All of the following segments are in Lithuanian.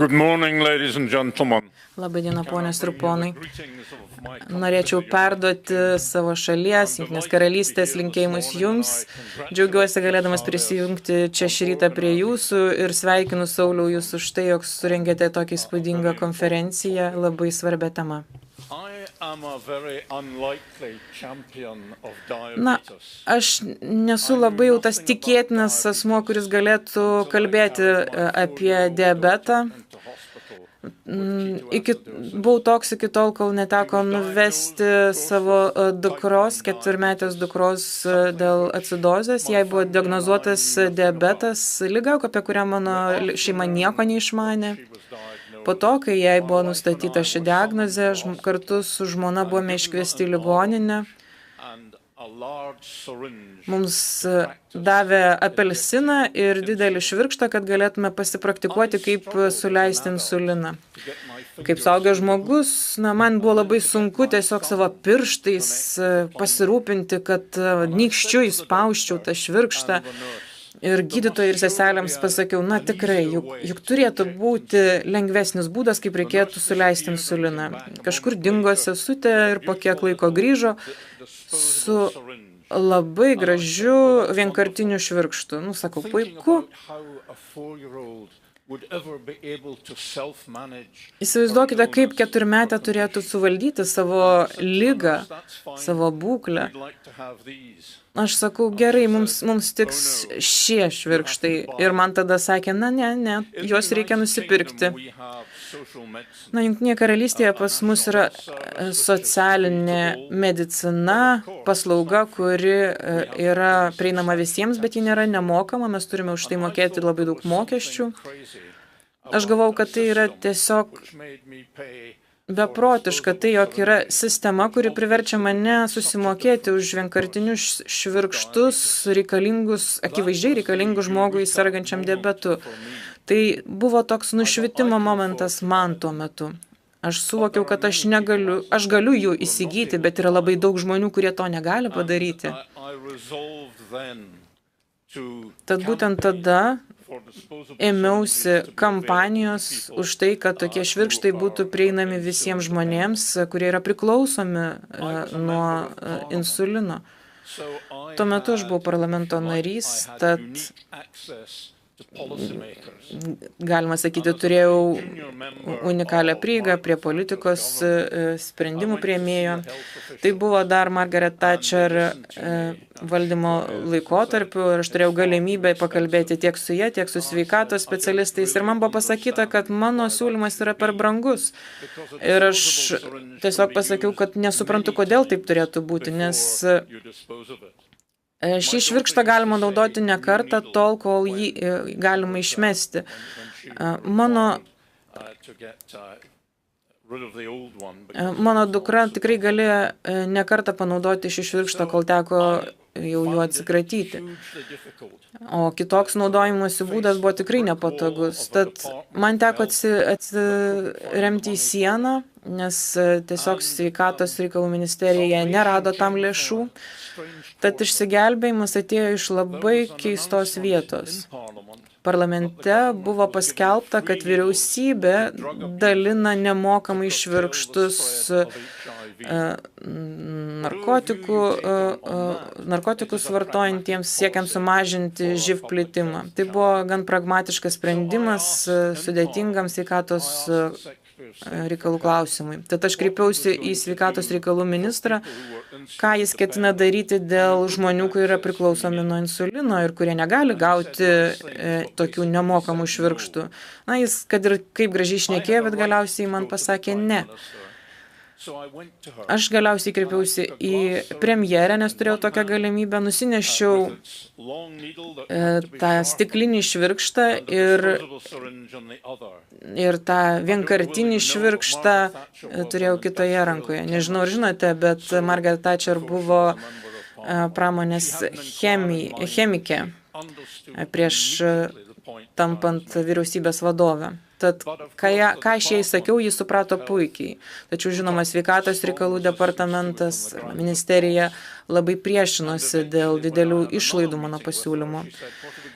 Good morning, ladies and gentlemen. Labadiena, ponios ir ponai. Norėčiau perduoti savo šalies, Jungtinės karalystės linkėjimus jums. Džiaugiuosi galėdamas prisijungti čia šį rytą prie jūsų ir sveikinu Sauliau jūs už tai, jog surengėte tokį įspūdingą konferenciją labai svarbią temą. Na, aš nesu labai jau tas tikėtinas asmuo, kuris galėtų kalbėti apie diabetą. Buvau toks iki tol, kol neteko nuvesti savo dukros, 4-metės dukros dėl acidozės. Jai buvo diagnozuotas diabetas, liga, apie kurią mano šeima nieko neišmanė. Po to, kai jai buvo nustatyta ši diagnozė, kartu su žmona buvome iškviesti į ligoninę. Mums davė apelsiną ir didelį švirkštą, kad galėtume pasipraktikuoti, kaip suleisti insuliną. Kaip suaugęs žmogus, man buvo labai sunku tiesiog savo pirštais pasirūpinti, kad nykščiu įspausčiau tą švirkštą. Ir gydytojai ir seselėms pasakiau, tikrai, juk turėtų būti lengvesnis būdas, kaip reikėtų suleisti insuliną. Kažkur dingo sesutė ir po kiek laiko grįžo su labai gražiu vienkartiniu švirkštu. Sakau, puiku. Įsivaizduokite, kaip 4-metė turėtų suvaldyti savo ligą, savo būklę. Aš sakau, gerai, mums tiks šie švirkštai. Ir man tada sakė, ne, juos reikia nusipirkti. Jungtinėje karalystėje pas mus yra socialinė medicina, paslauga, kuri yra prieinama visiems, bet ji nėra nemokama, mes turime už tai mokėti labai daug mokesčių. Aš galvau, kad tai yra tiesiog beprotiška, tai jog yra sistema, kuri priverčia mane susimokėti už vienkartinius švirkštus akivaizdžiai reikalingus žmogui sergančiam diabetu. Tai buvo toks nušvitimo momentas man tuo metu. Aš suvokiau, kad aš galiu jų įsigyti, bet yra labai daug žmonių, kurie to negali padaryti. Tad būtent tada ėmiausi kampanijos už tai, kad tokie švirkštai būtų prieinami visiems žmonėms, kurie yra priklausomi nuo insulino. Tuo metu aš buvau parlamento narys, tad galima sakyti, turėjau unikalią prieigą prie politikos sprendimų priėmėjo. Tai buvo dar Margaret Thatcher valdymo laikotarpiu ir aš turėjau galimybę pakalbėti tiek su ja, tiek su sveikatos specialistais. Ir man buvo pasakyta, kad mano siūlymas yra per brangus. Ir aš tiesiog pasakiau, kad nesuprantu, kodėl taip turėtų būti, nes šį švirkštą galima naudoti ne kartą, tol, kol jį galima išmesti. Mano dukra tikrai galėjo ne kartą panaudoti šį švirkštą, kol teko jau juo atsikratyti. O kitoks naudojimosi būdas buvo tikrai nepatogus. Tad man teko atsiremti į sieną, nes tiesiog sveikatos reikalų ministerija nerado tam lėšų. Tad išsigelbėjimas atėjo iš labai keistos vietos. Parlamente buvo paskelbta, kad vyriausybė dalina nemokamai švirkštus narkotikus vartojantiems, siekiant sumažinti živ plitimą. Tai buvo gan pragmatiškas sprendimas sudėtingam sveikatos reikalų klausimui. Tad aš kreipiausi į sveikatos reikalų ministrą, ką jis ketina daryti dėl žmonių, kurie yra priklausomi nuo insulino ir kurie negali gauti tokių nemokamų švirkštų. Jis, kad ir kaip gražiai šnekėjo, bet galiausiai man pasakė ne. Aš galiausiai kreipiausi į premjerę, nes turėjau tokią galimybę, nusinešiau tą stiklinį švirkštą ir tą vienkartinį švirkštą turėjau kitoje rankoje. Nežinau, ar žinote, bet Margaret Thatcher buvo pramonės chemikė. Prieš tampant vyriausybės vadovę. Tad, ką aš jai sakiau, jis suprato puikiai. Tačiau, žinoma, sveikatos reikalų departamentas, ministerija labai priešinosi dėl didelių išlaidų mano pasiūlymo.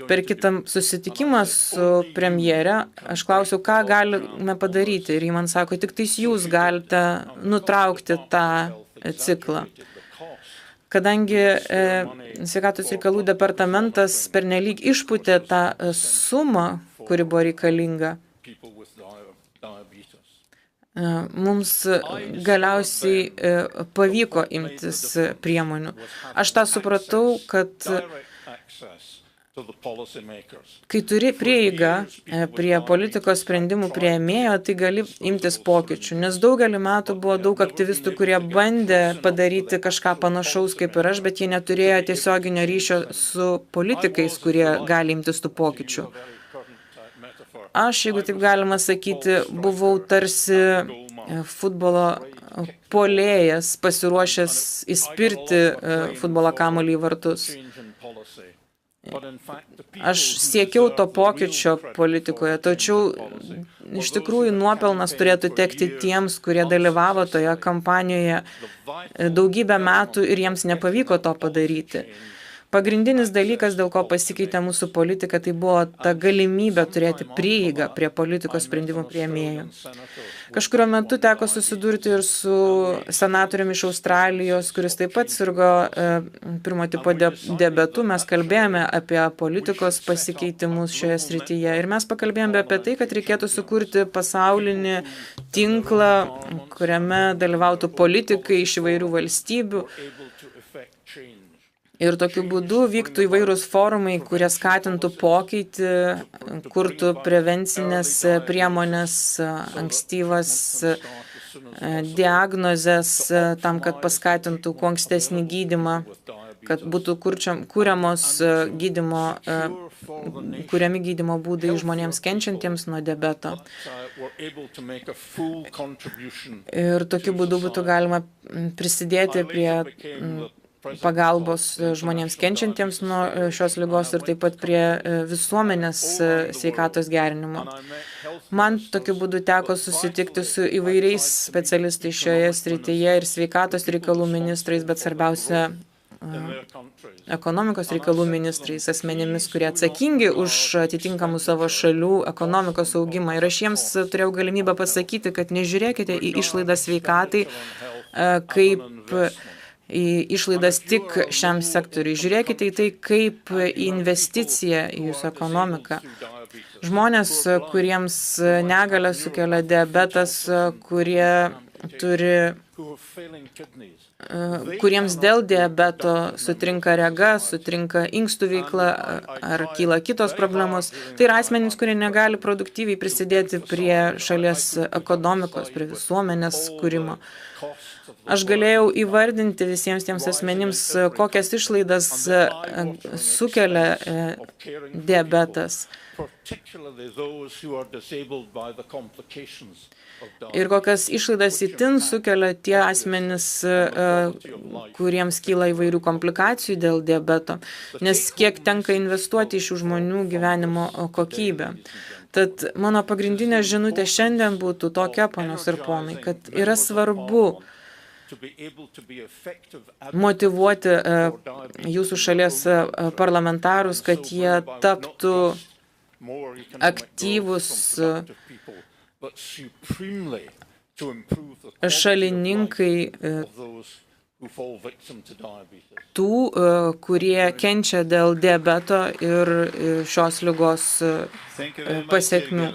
Per kitą susitikimą su premjere aš klausiau, ką galime padaryti. Ir ji man sako, tik tais jūs galite nutraukti tą ciklą. Kadangi sveikatos reikalų departamentas pernelyg išpūtė tą sumą, kuri buvo reikalinga, mums galiausiai pavyko imtis priemonių. Aš tą supratau, kad kai turi prieigą prie politikos sprendimų priėmėjo, tai gali imtis pokyčių, nes daugelį metų buvo daug aktyvistų, kurie bandė padaryti kažką panašaus kaip ir aš, bet jie neturėjo tiesioginio ryšio su politikais, kurie gali imtis tų pokyčių. Aš, jeigu taip galima sakyti, buvau tarsi futbolo puolėjas, pasiruošęs įspirti futbolo kamuolį į vartus. Aš siekiau to pokyčio politikoje, tačiau iš tikrųjų nuopelnas turėtų tekti tiems, kurie dalyvavo toje kampanijoje daugybę metų ir jiems nepavyko to padaryti. Pagrindinis dalykas, dėl ko pasikeitė mūsų politika, tai buvo ta galimybė turėti prieigą prie politikos sprendimų priėmėjų. Kažkurio metu teko susidurti ir su senatoriumi iš Australijos, kuris taip pat sirgo pirmo tipo diabetu. Mes kalbėjome apie politikos pasikeitimus šioje srityje ir mes pakalbėjome apie tai, kad reikėtų sukurti pasaulinį tinklą, kuriame dalyvautų politikai iš įvairių valstybių. Ir tokiu būdu vyktų įvairūs forumai, kurie skatintų pokytį, kurtų prevencinės priemonės, ankstyvas diagnozes, tam, kad paskatintų kuo ankstesnį gydymą, kad būtų kuriami gydymo būdai žmonėms kenčiantiems nuo diabeto. Ir tokiu būdu būtų galima prisidėti prie pagalbos žmonėms kenčiantiems nuo šios ligos ir taip pat prie visuomenės sveikatos gerinimo. Man tokiu būdu teko susitikti su įvairiais specialistais šioje srityje ir sveikatos reikalų ministrais, bet svarbiausia ekonomikos reikalų ministrais, asmenimis, kurie atsakingi už atitinkamų savo šalių ekonomikos augimą. Ir aš jiems turėjau galimybę pasakyti, kad nežiūrėkite į išlaidas sveikatai kaip į išlaidas tik šiam sektoriui. Žiūrėkite į tai kaip į investiciją į jūsų ekonomiką. Žmonės, kuriems negalią sukelia diabetas, kuriems dėl diabeto sutrinka rega, sutrinka inkstų veikla ar kyla kitos problemos, tai yra asmenys, kurie negali produktyviai prisidėti prie šalies ekonomikos, prie visuomenės kūrimo. Aš galėjau įvardinti visiems tiems asmenims, kokias išlaidas sukelia diabetas ir kokias išlaidas itin sukelia tie asmenys, kuriems kyla įvairių komplikacijų dėl diabeto, nes kiek tenka investuoti į šių žmonių gyvenimo kokybę. Tad mano pagrindinė žinutė šiandien būtų tokia, ponios ir ponai, kad yra svarbu motyvuoti jūsų šalies parlamentarus, kad jie taptų aktyvūs šalininkai tų, kurie kenčia dėl diabeto ir šios ligos pasekmių.